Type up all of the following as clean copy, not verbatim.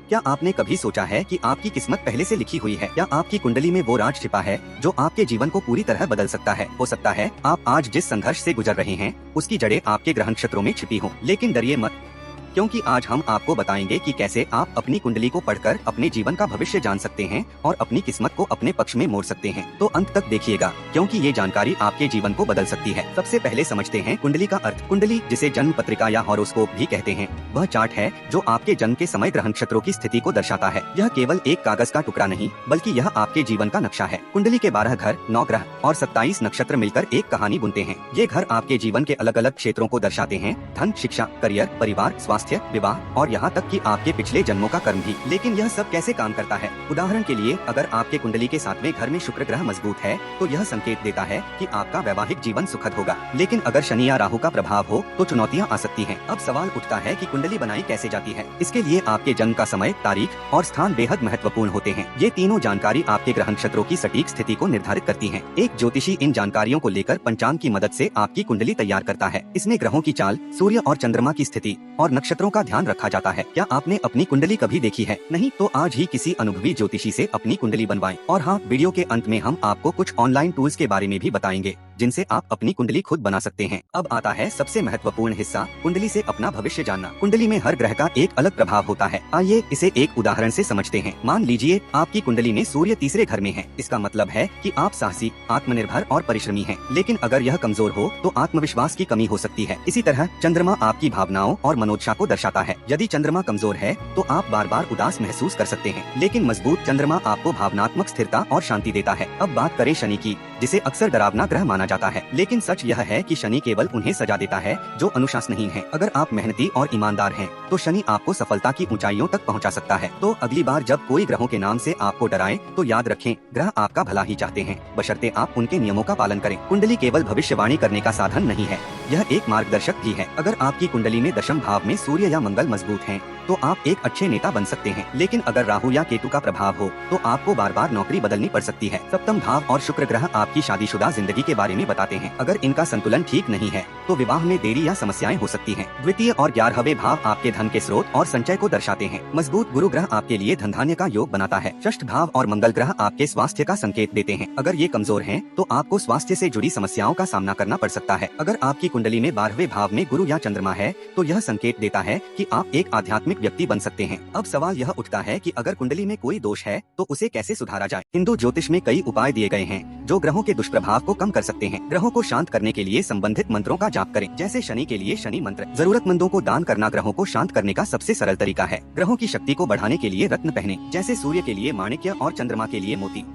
क्या आपने कभी सोचा है कि आपकी किस्मत पहले से लिखी हुई है? क्या आपकी कुंडली में वो राज छिपा है जो आपके जीवन को पूरी तरह बदल सकता है? हो सकता है आप आज जिस संघर्ष से गुजर रहे हैं उसकी जड़ें आपके ग्रह नक्षत्रों में छिपी हों, लेकिन डरिए मत, क्योंकि आज हम आपको बताएंगे कि कैसे आप अपनी कुंडली को पढ़कर अपने जीवन का भविष्य जान सकते हैं और अपनी किस्मत को अपने पक्ष में मोड़ सकते हैं। तो अंत तक देखिएगा, क्योंकि ये जानकारी आपके जीवन को बदल सकती है। सबसे पहले समझते हैं कुंडली का अर्थ। कुंडली, जिसे जन्म पत्रिका या हॉरोस्कोप भी कहते हैं, वह चार्ट है जो आपके जन्म के समय ग्रह नक्षत्रों की स्थिति को दर्शाता है। यह केवल एक कागज का टुकड़ा नहीं, बल्कि यह आपके जीवन का नक्शा है। कुंडली के 12 घर, 9 ग्रह और 27 नक्षत्र मिलकर एक कहानी बुनते हैं। ये घर आपके जीवन के अलग अलग क्षेत्रों को दर्शाते हैं: धन, शिक्षा, करियर, परिवार, स्वास्थ्य, विवाह और यहाँ तक कि आपके पिछले जन्मों का कर्म भी। लेकिन यह सब कैसे काम करता है? उदाहरण के लिए, अगर आपके कुंडली के 7वें घर में शुक्र ग्रह मजबूत है तो यह संकेत देता है कि आपका वैवाहिक जीवन सुखद होगा। लेकिन अगर शनि या राहु का प्रभाव हो तो चुनौतियाँ आ सकती हैं। अब सवाल उठता है कि कुंडली बनाई कैसे जाती है? इसके लिए आपके जन्म का समय, तारीख और स्थान बेहद महत्वपूर्ण होते हैं। ये तीनों जानकारी आपके ग्रह नक्षत्रों की सटीक स्थिति को निर्धारित करती है। एक ज्योतिषी इन जानकारियों को लेकर पंचांग की मदद से आपकी कुंडली तैयार करता है। इसमें ग्रहों की चाल, सूर्य और चंद्रमा की स्थिति और नक्षत्रों का ध्यान रखा जाता है। क्या आपने अपनी कुंडली कभी देखी है? नहीं तो आज ही किसी अनुभवी ज्योतिषी से अपनी कुंडली बनवाएं। और हाँ, वीडियो के अंत में हम आपको कुछ ऑनलाइन टूल्स के बारे में भी बताएंगे जिनसे आप अपनी कुंडली खुद बना सकते हैं। अब आता है सबसे महत्वपूर्ण हिस्सा, कुंडली से अपना भविष्य जानना। कुंडली में हर ग्रह का एक अलग प्रभाव होता है। आइए इसे एक उदाहरण से समझते हैं। मान लीजिए आपकी कुंडली में सूर्य तीसरे घर में है। इसका मतलब है कि आप साहसी, आत्मनिर्भर और परिश्रमी हैं। लेकिन अगर यह कमजोर हो तो आत्मविश्वास की कमी हो सकती है। इसी तरह चंद्रमा आपकी भावनाओं और मनोदशा को दर्शाता है। यदि चंद्रमा कमजोर है तो आप बार बार उदास महसूस कर सकते हैं। लेकिन मजबूत चंद्रमा आपको भावनात्मक स्थिरता और शांति देता है। अब बात करें शनि की, जिसे अक्सर डरावना ग्रह माना जाता है। लेकिन सच यह है कि शनि केवल उन्हें सजा देता है जो अनुशासनहीन है। अगर आप मेहनती और ईमानदार हैं, तो शनि आपको सफलता की ऊंचाइयों तक पहुंचा सकता है। तो अगली बार जब कोई ग्रहों के नाम से आपको डराए तो याद रखें, ग्रह आपका भला ही चाहते हैं, बशर्ते आप उनके नियमों का पालन करें। कुंडली केवल भविष्यवाणी करने का साधन नहीं है, यह एक मार्गदर्शक भी है। अगर आपकी कुंडली में दशम भाव में सूर्य या मंगल मजबूत हैं, तो आप एक अच्छे नेता बन सकते हैं। लेकिन अगर राहु या केतु का प्रभाव हो तो आपको बार बार नौकरी बदलनी पड़ सकती है। सप्तम भाव और शुक्र ग्रह आपकी शादीशुदा जिंदगी के बारे में बताते हैं। अगर इनका संतुलन ठीक नहीं है तो विवाह में देरी या समस्याएं हो सकती हैं। द्वितीय और 11वें भाव आपके धन के स्रोत और संचय को दर्शाते हैं। मजबूत गुरु ग्रह आपके लिए धन धान्य का योग बनाता है। षष्ठ भाव और मंगल ग्रह आपके स्वास्थ्य का संकेत देते हैं। अगर ये कमजोर हैं, तो आपको स्वास्थ्य से जुड़ी समस्याओं का सामना करना पड़ सकता है। अगर आपकी कुंडली में 12वें भाव में गुरु या चंद्रमा है तो यह संकेत देता है कि आप एक आध्यात्मिक व्यक्ति बन सकते हैं। अब सवाल यह उठता है कि अगर कुंडली में कोई दोष है तो उसे कैसे सुधारा जाए? हिंदू ज्योतिष में कई उपाय दिए गए हैं जो ग्रहों के दुष्प्रभाव को कम कर सकते हैं। ग्रहों को शांत करने के लिए संबंधित मंत्रों का जाप करें। जैसे शनि के लिए शनि मंत्र। जरूरतमंदों को दान करना ग्रहों को शांत करने का सबसे सरल तरीका है। ग्रहों की शक्ति को बढ़ाने के लिए रत्न पहने, जैसे सूर्य के लिए माणिक्य और चंद्रमा के लिए मोती।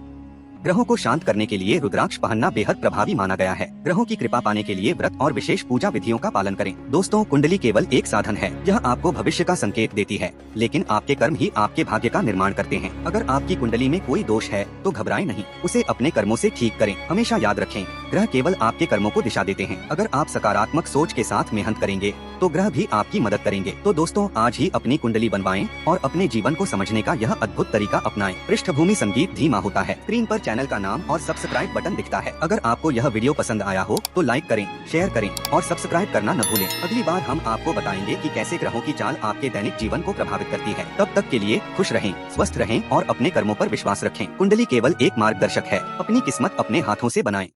ग्रहों को शांत करने के लिए रुद्राक्ष पहनना बेहद प्रभावी माना गया है। ग्रहों की कृपा पाने के लिए व्रत और विशेष पूजा विधियों का पालन करें। दोस्तों, कुंडली केवल एक साधन है। यह आपको भविष्य का संकेत देती है, लेकिन आपके कर्म ही आपके भाग्य का निर्माण करते हैं। अगर आपकी कुंडली में कोई दोष है तो घबराएं नहीं, उसे अपने कर्मों से ठीक करें। हमेशा याद रखें, ग्रह केवल आपके कर्मों को दिशा देते हैं। अगर आप सकारात्मक सोच के साथ मेहनत करेंगे तो ग्रह भी आपकी मदद करेंगे। तो दोस्तों, आज ही अपनी कुंडली बनवाएं और अपने जीवन को समझने का यह अद्भुत तरीका अपनाएं। पृष्ठभूमि संगीत धीमा होता है। स्क्रीन पर चैनल का नाम और सब्सक्राइब बटन दिखता है। अगर आपको यह वीडियो पसंद आया हो तो लाइक करें, शेयर करें और सब्सक्राइब करना न भूलें। अगली बार हम आपको बताएंगे कि कैसे ग्रहों की चाल आपके दैनिक जीवन को प्रभावित करती है। तब तक के लिए खुश रहें, स्वस्थ रहें और अपने कर्मों पर विश्वास रखें। कुंडली केवल एक मार्गदर्शक है, अपनी किस्मत अपने हाथों से बनाएं।